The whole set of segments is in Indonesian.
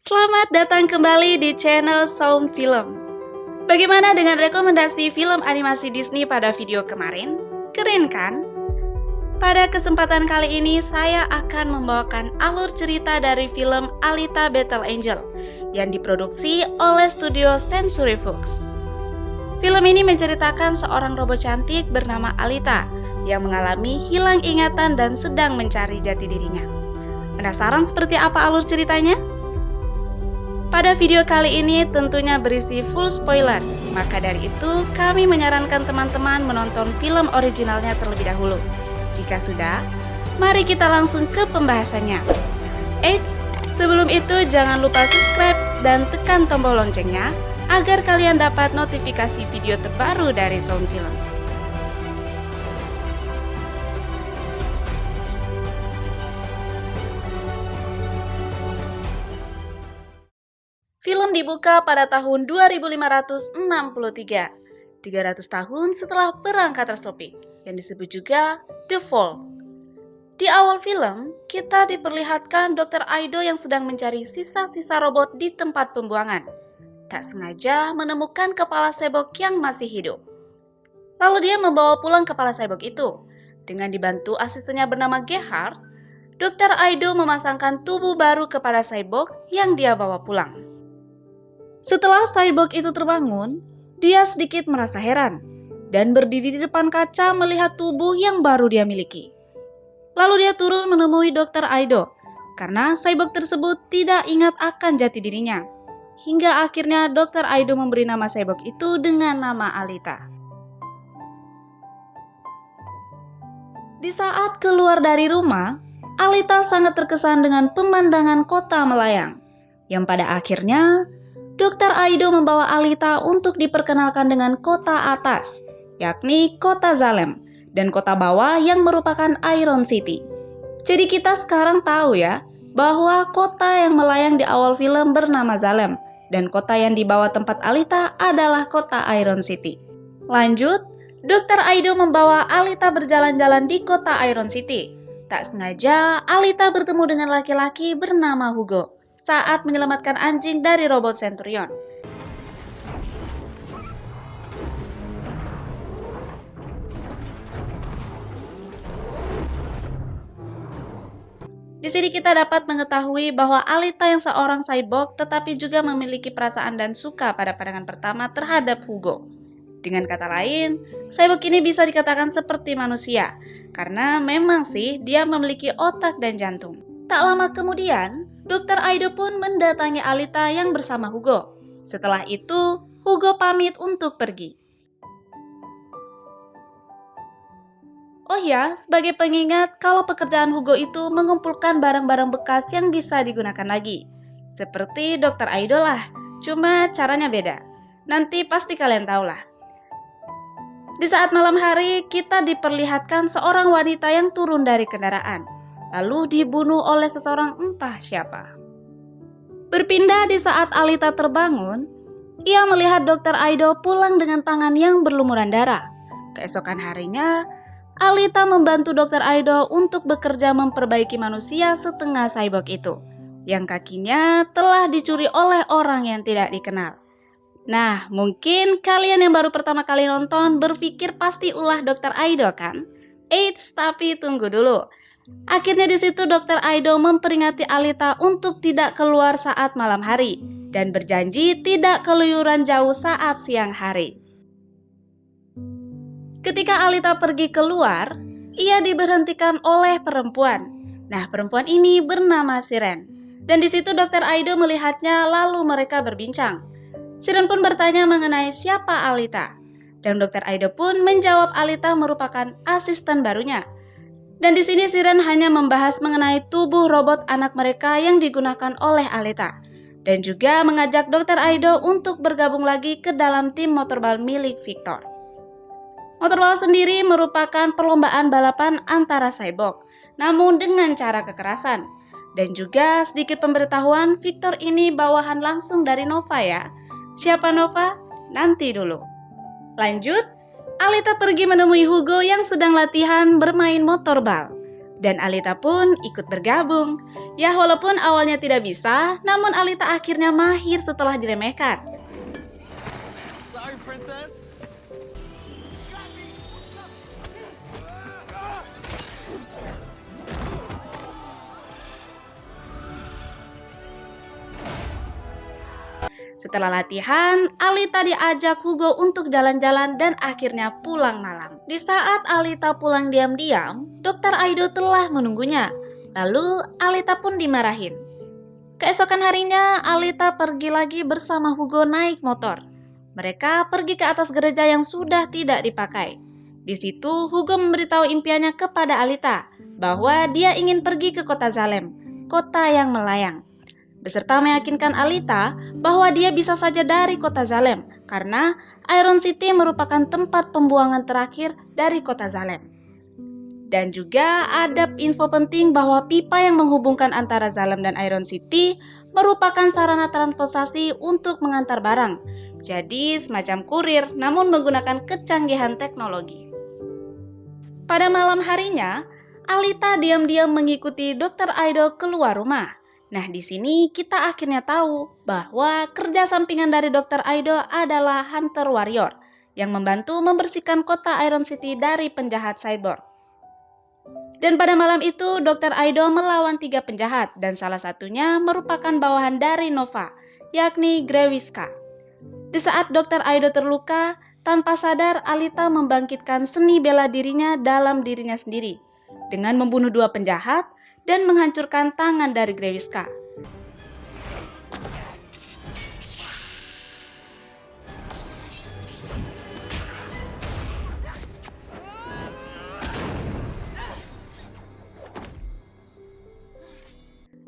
Selamat datang kembali di channel Sound Film. Bagaimana dengan rekomendasi film animasi Disney pada video kemarin? Keren kan? Pada kesempatan kali ini saya akan membawakan alur cerita dari film Alita Battle Angel yang diproduksi oleh studio Century Fox. Film ini menceritakan seorang robot cantik bernama Alita yang mengalami hilang ingatan dan sedang mencari jati dirinya. Penasaran seperti apa alur ceritanya? Pada video kali ini tentunya berisi full spoiler, maka dari itu kami menyarankan teman-teman menonton film originalnya terlebih dahulu. Jika sudah, mari kita langsung ke pembahasannya. Eits, sebelum itu jangan lupa subscribe dan tekan tombol loncengnya agar kalian dapat notifikasi video terbaru dari Sound Film. Film dibuka pada tahun 2563, 300 tahun setelah perang katastrofik, yang disebut juga The Fall. Di awal film, kita diperlihatkan Dr. Aido yang sedang mencari sisa-sisa robot di tempat pembuangan. Tak sengaja menemukan kepala cyborg yang masih hidup. Lalu dia membawa pulang kepala cyborg itu. Dengan dibantu asistennya bernama Gerhard, Dr. Aido memasangkan tubuh baru kepada cyborg yang dia bawa pulang. Setelah cyborg itu terbangun, dia sedikit merasa heran dan berdiri di depan kaca melihat tubuh yang baru dia miliki. Lalu dia turun menemui Dr. Aido karena cyborg tersebut tidak ingat akan jati dirinya. Hingga akhirnya Dr. Aido memberi nama cyborg itu dengan nama Alita. Di saat keluar dari rumah, Alita sangat terkesan dengan pemandangan kota melayang, yang pada akhirnya Dr. Aido membawa Alita untuk diperkenalkan dengan kota atas, yakni kota Zalem, dan kota bawah yang merupakan Iron City. Jadi kita sekarang tahu ya, bahwa kota yang melayang di awal film bernama Zalem, dan kota yang dibawa tempat Alita adalah kota Iron City. Lanjut, Dr. Aido membawa Alita berjalan-jalan di kota Iron City. Tak sengaja, Alita bertemu dengan laki-laki bernama Hugo saat menyelamatkan anjing dari robot Centurion. Di sini kita dapat mengetahui bahwa Alita yang seorang cyborg tetapi juga memiliki perasaan dan suka pada pandangan pertama terhadap Hugo. Dengan kata lain, cyborg ini bisa dikatakan seperti manusia karena memang sih dia memiliki otak dan jantung. Tak lama kemudian, Dr. Aido pun mendatangi Alita yang bersama Hugo. Setelah itu, Hugo pamit untuk pergi. Oh ya, sebagai pengingat kalau pekerjaan Hugo itu mengumpulkan barang-barang bekas yang bisa digunakan lagi. Seperti Dr. Aido lah, cuma caranya beda. Nanti pasti kalian tahu lah. Di saat malam hari, kita diperlihatkan seorang wanita yang turun dari kendaraan, lalu dibunuh oleh seseorang entah siapa. Berpindah di saat Alita terbangun, ia melihat Dr. Aido pulang dengan tangan yang berlumuran darah. Keesokan harinya, Alita membantu Dr. Aido untuk bekerja memperbaiki manusia setengah cyborg itu, yang kakinya telah dicuri oleh orang yang tidak dikenal. Nah, mungkin kalian yang baru pertama kali nonton berpikir pasti ulah Dr. Aido kan? Eits, tapi tunggu dulu. Akhirnya di situ Dr. Aido memperingati Alita untuk tidak keluar saat malam hari dan berjanji tidak keluyuran jauh saat siang hari. Ketika Alita pergi keluar, ia diberhentikan oleh perempuan. Nah, perempuan ini bernama Siren. Dan di situ Dr. Aido melihatnya lalu mereka berbincang. Siren pun bertanya mengenai siapa Alita. Dan Dr. Aido pun menjawab Alita merupakan asisten barunya. Dan di sini Siren hanya membahas mengenai tubuh robot anak mereka yang digunakan oleh Alita. Dan juga mengajak Dr. Aido untuk bergabung lagi ke dalam tim motorbal milik Victor. Motorbal sendiri merupakan perlombaan balapan antara cyborg, namun dengan cara kekerasan. Dan juga sedikit pemberitahuan, Victor ini bawahan langsung dari Nova ya. Siapa Nova? Nanti dulu. Lanjut, Alita pergi menemui Hugo yang sedang latihan bermain motorbal. Dan Alita pun ikut bergabung. Ya walaupun awalnya tidak bisa, namun Alita akhirnya mahir setelah diremehkan. Sorry, princess. Setelah latihan, Alita diajak Hugo untuk jalan-jalan dan akhirnya pulang malam. Di saat Alita pulang diam-diam, Dr. Aido telah menunggunya. Lalu Alita pun dimarahin. Keesokan harinya, Alita pergi lagi bersama Hugo naik motor. Mereka pergi ke atas gereja yang sudah tidak dipakai. Di situ, Hugo memberitahu impiannya kepada Alita bahwa dia ingin pergi ke kota Zalem, kota yang melayang. Beserta meyakinkan Alita bahwa dia bisa saja dari kota Zalem karena Iron City merupakan tempat pembuangan terakhir dari kota Zalem. Dan juga ada info penting bahwa pipa yang menghubungkan antara Zalem dan Iron City merupakan sarana transportasi untuk mengantar barang. Jadi semacam kurir namun menggunakan kecanggihan teknologi. Pada malam harinya, Alita diam-diam mengikuti Dr. Aido keluar rumah. Nah, di sini kita akhirnya tahu bahwa kerja sampingan dari Dr. Aido adalah Hunter Warrior yang membantu membersihkan kota Iron City dari penjahat cyborg. Dan pada malam itu, Dr. Aido melawan 3 penjahat dan salah satunya merupakan bawahan dari Nova, yakni Grewiska. Di saat Dr. Aido terluka, tanpa sadar Alita membangkitkan seni bela dirinya dalam dirinya sendiri dengan membunuh 2 penjahat dan menghancurkan tangan dari Grewiska.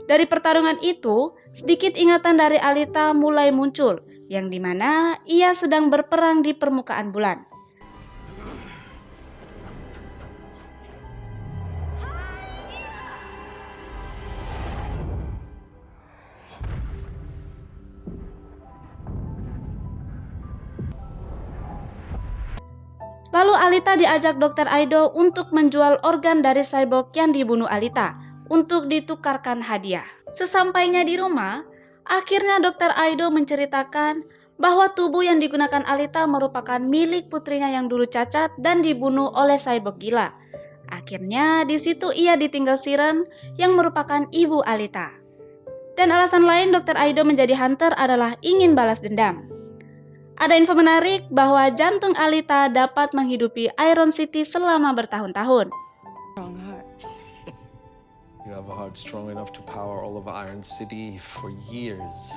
Dari pertarungan itu, sedikit ingatan dari Alita mulai muncul, yang dimana ia sedang berperang di permukaan bulan. Lalu Alita diajak Dr. Aido untuk menjual organ dari cyborg yang dibunuh Alita untuk ditukarkan hadiah. Sesampainya di rumah, akhirnya Dr. Aido menceritakan bahwa tubuh yang digunakan Alita merupakan milik putrinya yang dulu cacat dan dibunuh oleh cyborg gila. Akhirnya di situ ia ditinggal Siren yang merupakan ibu Alita. Dan alasan lain Dr. Aido menjadi hunter adalah ingin balas dendam. Ada info menarik bahwa jantung Alita dapat menghidupi Iron City selama bertahun-tahun. Strong heart. You have a heart strong enough to power all of Iron City for years.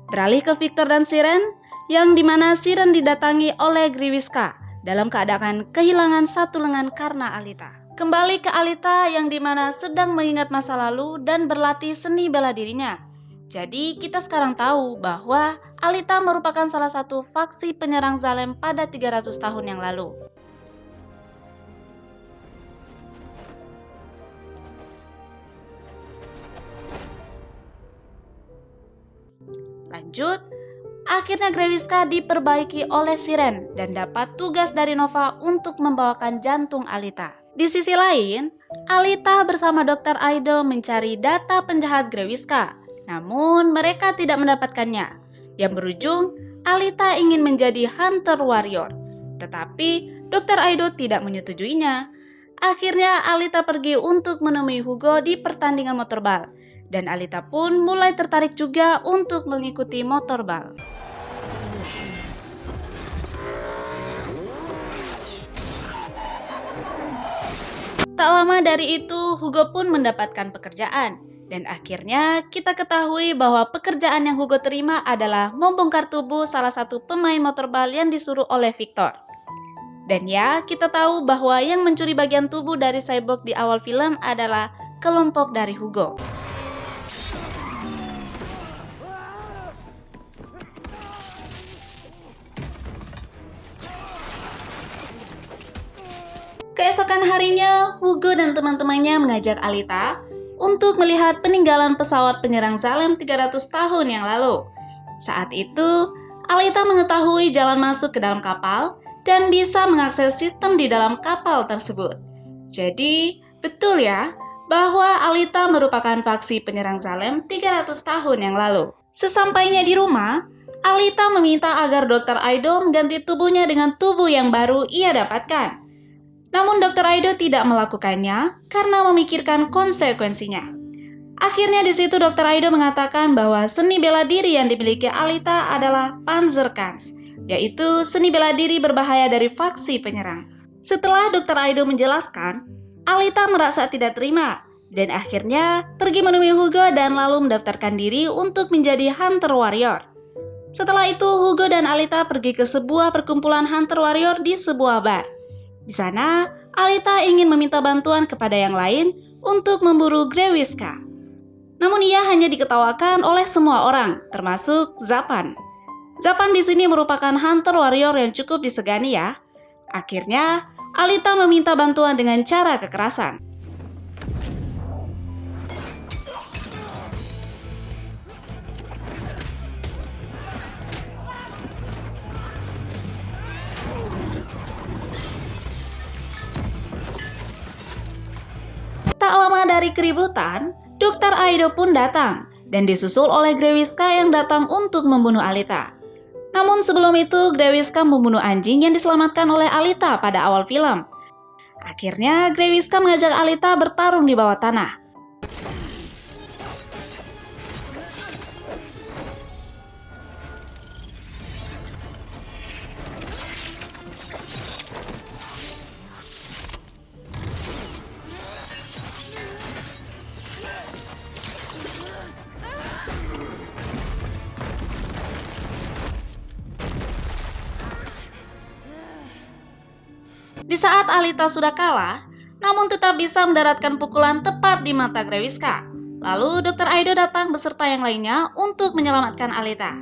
Beralih ke Victor dan Siren, yang dimana Siren didatangi oleh Grewiska dalam keadaan kehilangan satu lengan karena Alita. Kembali ke Alita yang dimana sedang mengingat masa lalu dan berlatih seni bela dirinya. Jadi kita sekarang tahu bahwa Alita merupakan salah satu faksi penyerang Zalem pada 300 tahun yang lalu. Lanjut, akhirnya Grewiska diperbaiki oleh Siren dan dapat tugas dari Nova untuk membawakan jantung Alita. Di sisi lain, Alita bersama Dr. Aido mencari data penjahat Grewiska. Namun mereka tidak mendapatkannya, yang berujung Alita ingin menjadi Hunter Warrior. Tetapi Dr. Aido tidak menyetujuinya. Akhirnya Alita pergi untuk menemui Hugo di pertandingan motorbal. Dan Alita pun mulai tertarik juga untuk mengikuti motorbal. Tak lama dari itu, Hugo pun mendapatkan pekerjaan. Dan akhirnya kita ketahui bahwa pekerjaan yang Hugo terima adalah membongkar tubuh salah satu pemain motorbal yang disuruh oleh Victor. Dan ya, kita tahu bahwa yang mencuri bagian tubuh dari cyborg di awal film adalah kelompok dari Hugo. Keesokan harinya, Hugo dan teman-temannya mengajak Alita untuk melihat peninggalan pesawat penyerang Zalem 300 tahun yang lalu. Saat itu, Alita mengetahui jalan masuk ke dalam kapal dan bisa mengakses sistem di dalam kapal tersebut. Jadi, betul ya, bahwa Alita merupakan faksi penyerang Salem 300 tahun yang lalu. Sesampainya di rumah, Alita meminta agar Dr. Aido mengganti tubuhnya dengan tubuh yang baru ia dapatkan. Namun Dr. Aido tidak melakukannya karena memikirkan konsekuensinya. Akhirnya di situ Dr. Aido mengatakan bahwa seni bela diri yang dimiliki Alita adalah Panzerkampf, yaitu seni bela diri berbahaya dari faksi penyerang. Setelah Dr. Aido menjelaskan, Alita merasa tidak terima dan akhirnya pergi menemui Hugo dan lalu mendaftarkan diri untuk menjadi Hunter Warrior. Setelah itu, Hugo dan Alita pergi ke sebuah perkumpulan Hunter Warrior di sebuah bar. Di sana, Alita ingin meminta bantuan kepada yang lain untuk memburu Grewiska. Namun ia hanya diketawakan oleh semua orang, termasuk Zapan. Zapan di sini merupakan Hunter Warrior yang cukup disegani ya. Akhirnya, Alita meminta bantuan dengan cara kekerasan. Tak lama dari keributan, Dr. Aido pun datang dan disusul oleh Grewiska yang datang untuk membunuh Alita. Namun sebelum itu, Grewiska membunuh anjing yang diselamatkan oleh Alita pada awal film. Akhirnya, Grewiska mengajak Alita bertarung di bawah tanah. Di saat Alita sudah kalah, namun tetap bisa mendaratkan pukulan tepat di mata Grewiska. Lalu Dr. Aido datang beserta yang lainnya untuk menyelamatkan Alita.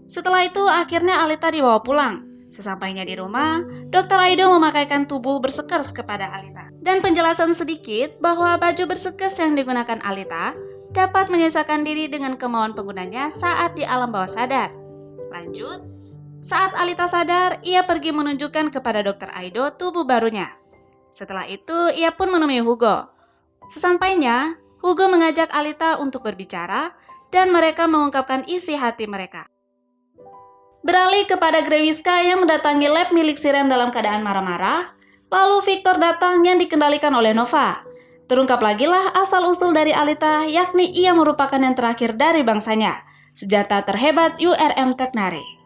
Setelah itu akhirnya Alita dibawa pulang. Sesampainya di rumah, Dr. Aido memakaikan tubuh bersekers kepada Alita. Dan penjelasan sedikit bahwa baju bersekers yang digunakan Alita dapat menyesuaikan diri dengan kemauan penggunanya saat di alam bawah sadar. Lanjut, saat Alita sadar, ia pergi menunjukkan kepada Dr. Aido tubuh barunya. Setelah itu, ia pun menemui Hugo. Sesampainya, Hugo mengajak Alita untuk berbicara dan mereka mengungkapkan isi hati mereka. Beralih kepada Grewiska yang mendatangi lab milik Sirem dalam keadaan marah-marah, lalu Victor datang yang dikendalikan oleh Nova. Terungkap lagi lah asal-usul dari Alita, yakni ia merupakan yang terakhir dari bangsanya, senjata terhebat URM Teknari.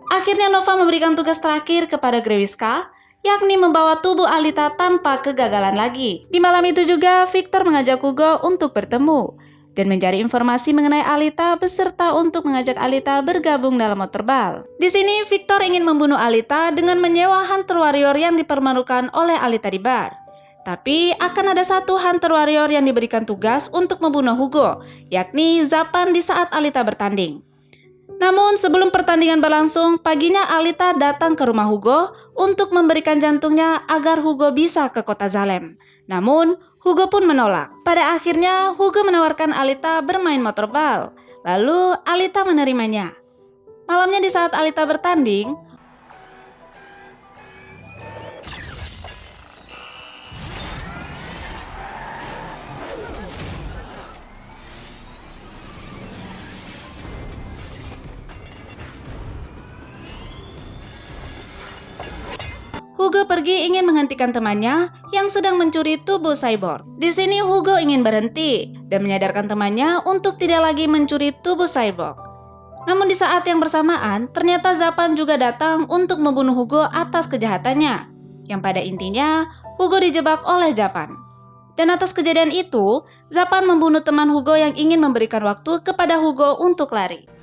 Akhirnya Nova memberikan tugas terakhir kepada Grewiska, yakni membawa tubuh Alita tanpa kegagalan lagi. Di malam itu juga, Victor mengajak Hugo untuk bertemu dan mencari informasi mengenai Alita beserta untuk mengajak Alita bergabung dalam motorbal. Di sini, Victor ingin membunuh Alita dengan menyewa Hunter Warrior yang dipermalukan oleh Alita di bar. Tapi akan ada satu Hunter Warrior yang diberikan tugas untuk membunuh Hugo, yakni Zapan di saat Alita bertanding. Namun sebelum pertandingan berlangsung, paginya Alita datang ke rumah Hugo untuk memberikan jantungnya agar Hugo bisa ke kota Salem. Namun, Hugo pun menolak. Pada akhirnya, Hugo menawarkan Alita bermain motorbal. Lalu, Alita menerimanya. Malamnya di saat Alita bertanding, Hugo pergi ingin menghentikan temannya yang sedang mencuri tubuh cyborg. Di sini Hugo ingin berhenti dan menyadarkan temannya untuk tidak lagi mencuri tubuh cyborg. Namun di saat yang bersamaan, ternyata Zapan juga datang untuk membunuh Hugo atas kejahatannya. Yang pada intinya, Hugo dijebak oleh Zapan. Dan atas kejadian itu, Zapan membunuh teman Hugo yang ingin memberikan waktu kepada Hugo untuk lari.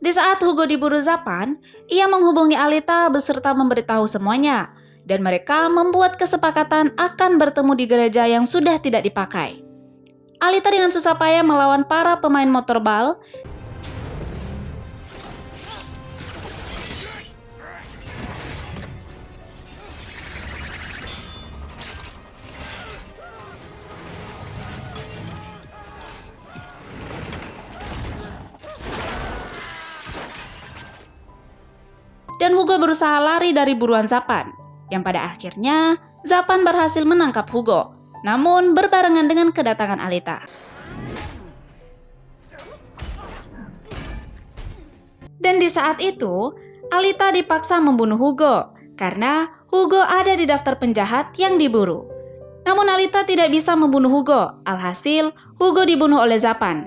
Di saat Hugo diburu Zapan, ia menghubungi Alita beserta memberitahu semuanya, dan mereka membuat kesepakatan akan bertemu di gereja yang sudah tidak dipakai. Alita dengan susah payah melawan para pemain motorbal. dan Hugo berusaha lari dari buruan Zapan. Yang pada akhirnya, Zapan berhasil menangkap Hugo, namun berbarengan dengan kedatangan Alita. Dan di saat itu, Alita dipaksa membunuh Hugo, karena Hugo ada di daftar penjahat yang diburu. Namun Alita tidak bisa membunuh Hugo, alhasil Hugo dibunuh oleh Zapan.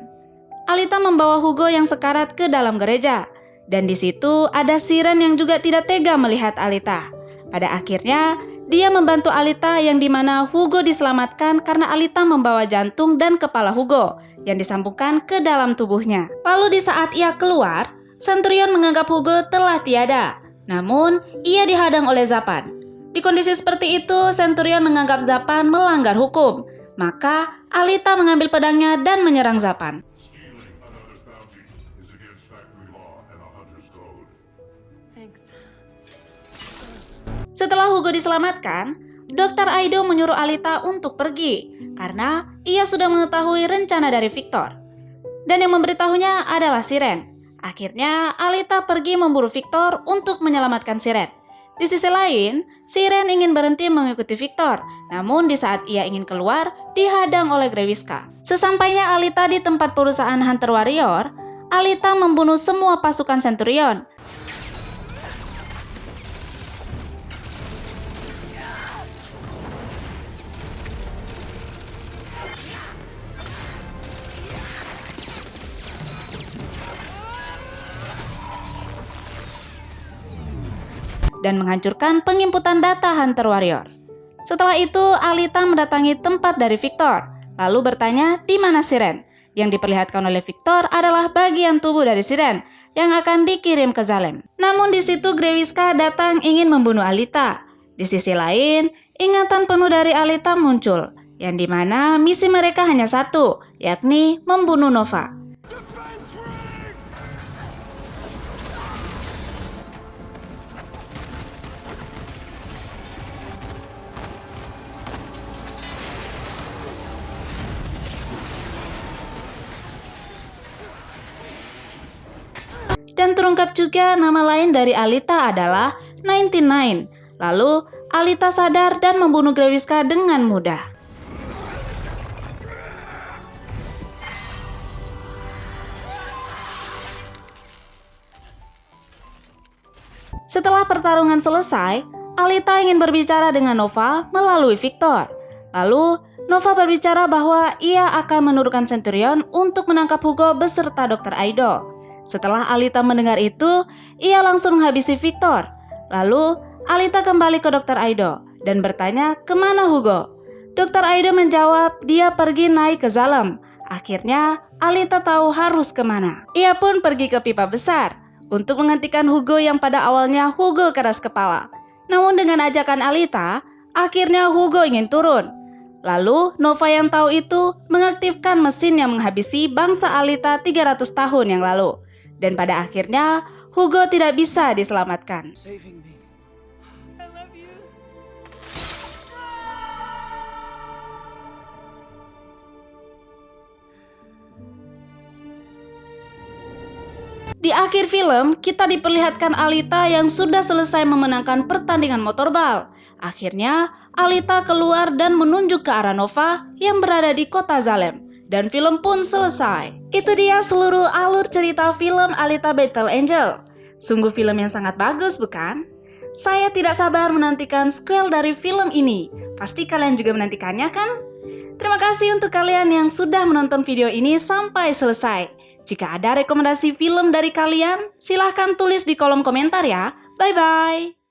Alita membawa Hugo yang sekarat ke dalam gereja, dan di situ ada Siren yang juga tidak tega melihat Alita. Pada akhirnya, dia membantu Alita yang dimana Hugo diselamatkan karena Alita membawa jantung dan kepala Hugo yang disambungkan ke dalam tubuhnya. Lalu di saat ia keluar, Centurion menganggap Hugo telah tiada, namun ia dihadang oleh Zapan. Di kondisi seperti itu, Centurion menganggap Zapan melanggar hukum. Maka Alita mengambil pedangnya dan menyerang Zapan. Setelah Hugo diselamatkan, Dr. Aido menyuruh Alita untuk pergi karena ia sudah mengetahui rencana dari Victor. Dan yang memberitahunya adalah Siren. Akhirnya Alita pergi memburu Victor untuk menyelamatkan Siren. Di sisi lain, Siren ingin berhenti mengikuti Victor, namun di saat ia ingin keluar, dihadang oleh Grewiska. Sesampainya Alita di tempat perusahaan Hunter Warrior, Alita membunuh semua pasukan Centurion. Dan menghancurkan pengimputan data Hunter Warrior. Setelah itu, Alita mendatangi tempat dari Victor, lalu bertanya di mana Siren. Yang diperlihatkan oleh Victor adalah bagian tubuh dari Siren yang akan dikirim ke Zalem. Namun di situ Grewiska datang ingin membunuh Alita. Di sisi lain, ingatan penuh dari Alita muncul, yang dimana misi mereka hanya satu, yakni membunuh Nova. Dan terungkap juga nama lain dari Alita adalah 99. Lalu Alita sadar dan membunuh Grewiska dengan mudah. Setelah pertarungan selesai, Alita ingin berbicara dengan Nova melalui Victor. Lalu Nova berbicara bahwa ia akan menurunkan Centurion untuk menangkap Hugo beserta Dr. Aido. Setelah Alita mendengar itu, ia langsung menghabisi Victor. Lalu, Alita kembali ke Dr. Aido dan bertanya kemana Hugo. Dr. Aido menjawab dia pergi naik ke Zalem. Akhirnya, Alita tahu harus kemana. Ia pun pergi ke pipa besar untuk menghentikan Hugo yang pada awalnya Hugo keras kepala. Namun dengan ajakan Alita, akhirnya Hugo ingin turun. Lalu, Nova yang tahu itu mengaktifkan mesin yang menghabisi bangsa Alita 300 tahun yang lalu. Dan pada akhirnya, Hugo tidak bisa diselamatkan. Di akhir film, kita diperlihatkan Alita yang sudah selesai memenangkan pertandingan motorbal. Akhirnya, Alita keluar dan menunjuk ke arah Nova yang berada di kota Zalem. Dan film pun selesai. Itu dia seluruh alur cerita film Alita Battle Angel. Sungguh film yang sangat bagus, bukan? Saya tidak sabar menantikan sequel dari film ini. Pasti kalian juga menantikannya, kan? Terima kasih untuk kalian yang sudah menonton video ini sampai selesai. Jika ada rekomendasi film dari kalian, silahkan tulis di kolom komentar ya. Bye-bye.